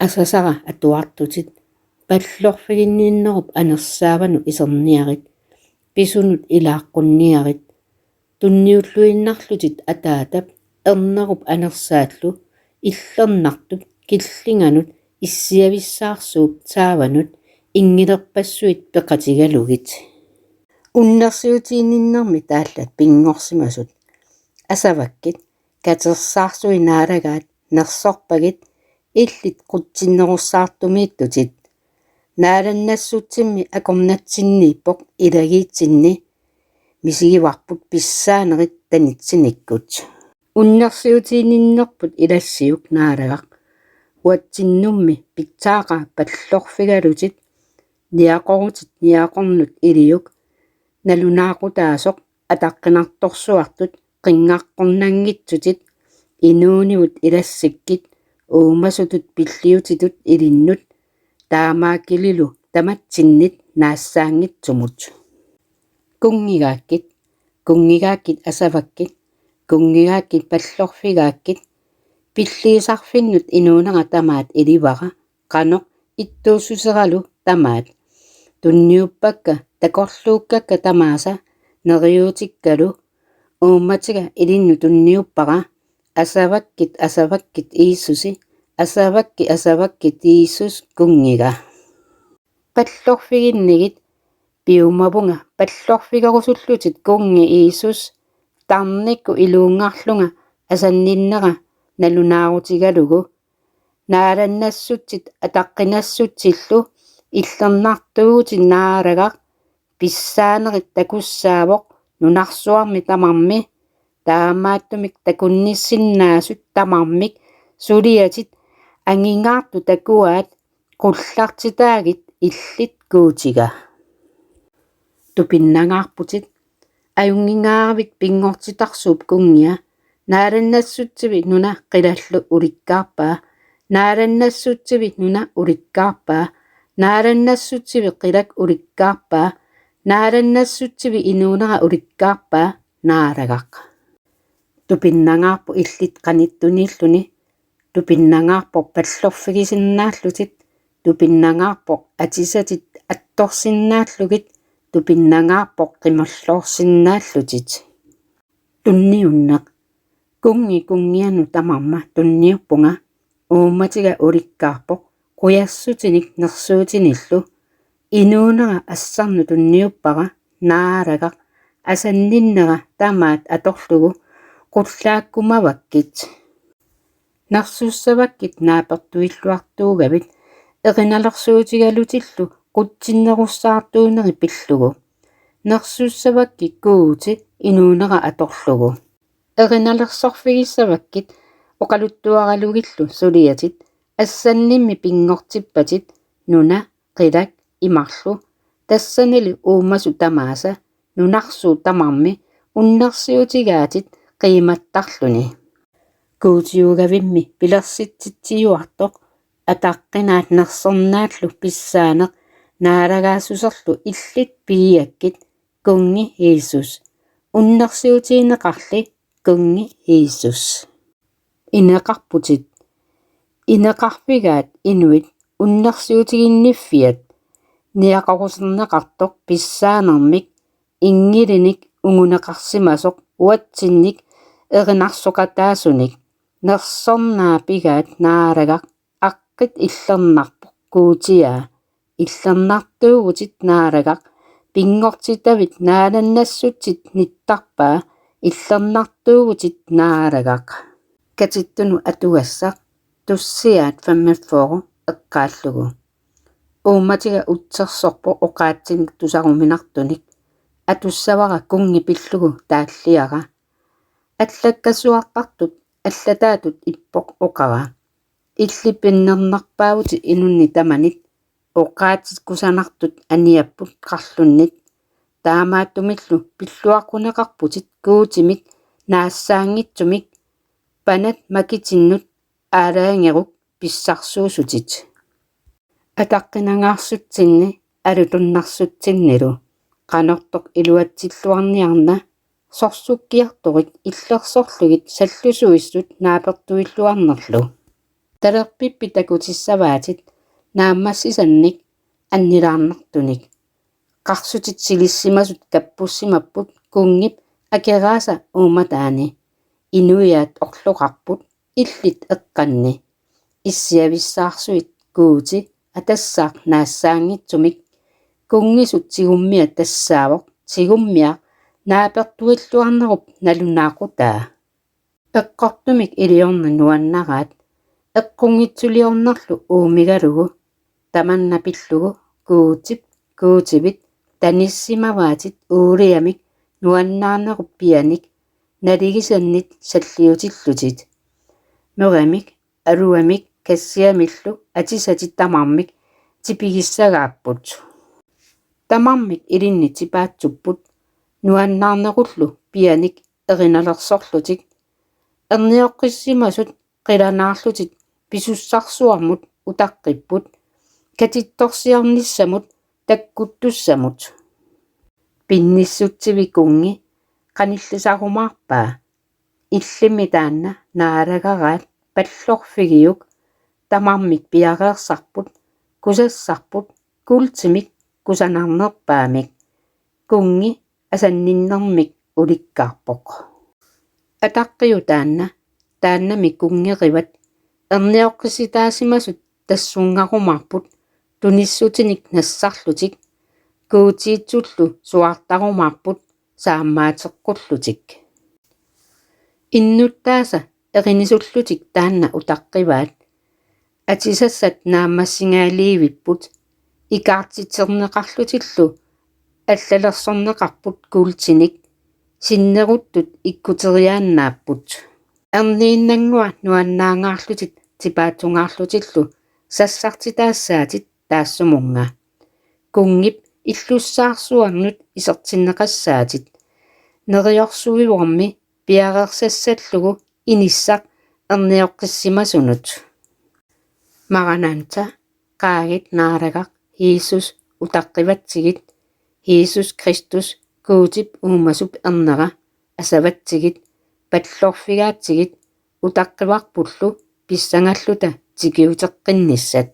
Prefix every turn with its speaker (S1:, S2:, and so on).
S1: Asasara atuartutit pallorfiginniinnerup anersaavanu iserniarit pisunut ilaaqunniarit tunniulluinnarlutit ataatap ernerup anersaallu иллернартут киллинганут иссиависсаарсууп тааvanut ингилерпассуит пеқатигалугит уннерсиутиинниннерми тааллат пингорсимасут асаваккит катерсаарсуи наалагаат нерсорпагит иллит қутсиннеруссаартумииттутит нааланнассутсимми акорнатсиннииппоқ илагиитсинни мисигиварпут писсаанерит танитсиниккут уннерсиутииннерпут илассиук наалагақ уатсиннумми питсаақаа паллорфигалутит ниақорутит ниақорнут илиук налунаақутаасоқ атаққинарторсуартут қингаққорнангитсутит инуунивут илассиккит уумасутут пиллиутитут илиннут таамааккилилу таматсиннит наассаангитсумут кунгигааккит асаваккит кунгигааккит паллорфигааккит пиллиисарфиннут инуунера тамаат иливара қано иттуусусералу тамаат тунниуппакка такорлууккакка тамааса нериутиккалу уумматига илинну тунниуппара асаваккит иисуси асаваккит иисус кунгига паллорфигиннигит пиумавунга паллорфигарусуллутит кунги иисус тарникку илуунгаарлунга асанниннера налунаарутигалугу нааланнассутсит атаққинассутсиллу иллернартуути наалагақ писсаанерит такуссаавоқ нунарсуарми тамарми таамааттумик такунниссиннаасут тамармик сулиатит ангингаарту такуаат qullartitaagit illit kuutiga tupinnangaarputit ajungingaaravik pingortitarsuup kungia naalannassuttivit nuna qilallu ulikkaarpaa naalannassuttivit nuna ulikkaarpaa naalannassuttivit qilak ulikkaarpaa naalannassuttivit inuunera ulikkaarpaa naalagaq tupinnangaarpu illit qanittuniilluni tupinnangaarpoq pallorfigisinnaаллутит tupinnangaarpoq atisatit attorsinnaallugit tupinnangaarpoq qimorloorsinnaallutит tunniunneq kungianu tamarma tunniuppunga uummatiga ulikkaarpoq quyassutinik nersuutinillu inuunera assarnu tunniuppara naalagaq asanninnera tamaat atorlugu qullaakkumavakkit нарсуссаваккит нааперtuilluartuugavit erinalersuutigalutillu qutsinnerussаарtuuneri pillugu nersussavakkit kuuti inuunera atorlugu erinalersorfigissavakkit oqaluttuaralugillu suliatit ассаннимми пингортиппатит нуна qilak имарлу тассанили уумасу тамааса нунарсуу тамарми уннерсиутигаатит qimаттарлуни kuutiugavimmi pilersittitiuartoq ataqqinaat nersornaаллу писсаанеq наалагаасусерлу илlit пииаккит кунги иисус уннерсиутиинеқарли кунги иисус инеқарпутит инеқарфигаат инуит уннерсиутигинниффиат ниақарусернеқартоқ писсаанермик ингилиник унгунеқарсимасоқ уатсинник эринарсоқатаасуник нерсорнаапигаат наалагақ аққит иллернарпоқ куутиаа иллернартуугутит наалагақ пингортитавит нааланнассутсит ниттарпаа иллернартуугутит наалагақ катиттуну атугассақ туссиаат фаммаффоору эққааллугу уумматига утсерсорпо оқаатсиник тусаруминартуник атуссавара кунги пиллугу тааллиара аллаккасуартартут аллатаатут иппоқ оқара иллипиннернарпаагути инунни таманит оқаатит кусанартут аниаппут қарлуннит таамааттумиллу пиллуаққунеқарпутит куутимик наассаангитсумик панат макитиннут аалаангерук писсарсуусутит атаққинангаарсутсинни алутуннарсутсиннилу qanорtoq iluatsилluarniarna sorsukkiartorik illersorlugit sallusuissut naapertuilluarnerlu Talerpippi takutissavaatit naammassisannik annilaarnartunik qarsutit silissimmasut kappussimapput kungip akeraasa uumataani inuiaat orluqarput illit eqqanni issiavissaarsuit kuuti atassaaq naassaangitsumik kungisut sigummia tassaavoq sigummia naapertuilluarnerup nalunaaqutaa eqqortumik iliorna nuannaraat eqqungitsuliornerlu uumigalugu tamannapillugu kuutipit tanissimavaatit uuliamik nuannaarnerup pianik naligisannit salliutillutit meramik aluamik kassiamillu atisatit tamarmik tipigissagaapput tamarmik ilinnitipaatsupпут nuannaarnerullu pianik erinalersorlutik erniоққиссимасут qilanaarlutit pisussarsuarmut utaqqipпут katittorsiarnissamut takkuttussamut pinnissuttivikungi qanillusarumaarpaa illimi taanna naalagaraat pallorfigiuk tamarmik piareersarput kusassarput kuultimik kusanarneerpaamik kungi asanninnermik ulikkaarpoq ataqqiu taannami kungeqivat erniоққиситаасимасут тассунгаруmarput tunissutinik nassarlutik kuutiitsullu suartarumarput saammaatеққуллутик иннуттааса erinisullutik taanna utaqqivaat atisassat naammassiнгааливиппут икаартитернеқарлутиллу аллалерсорнеқарпут куултиник синнеруттут иккутериааннааппут эрнииннангуа нуаннаангаарлутит типаатунгаарлутиллу сассартитаассаатит таассумунга кунгип иллуссаарсуарнут исертиннеқассаатит нериорсуивуарми пиареерсассаллугу иниссақ эрниоққиссимасунут маранаанта qaagit naaлагақ Иисус утаққиватсигит Иисус Кристус kuutip uumasup ernera asavatsигит паллорфигаатсигит утаққиварпуллу писсангаллута тикиутеққинниссат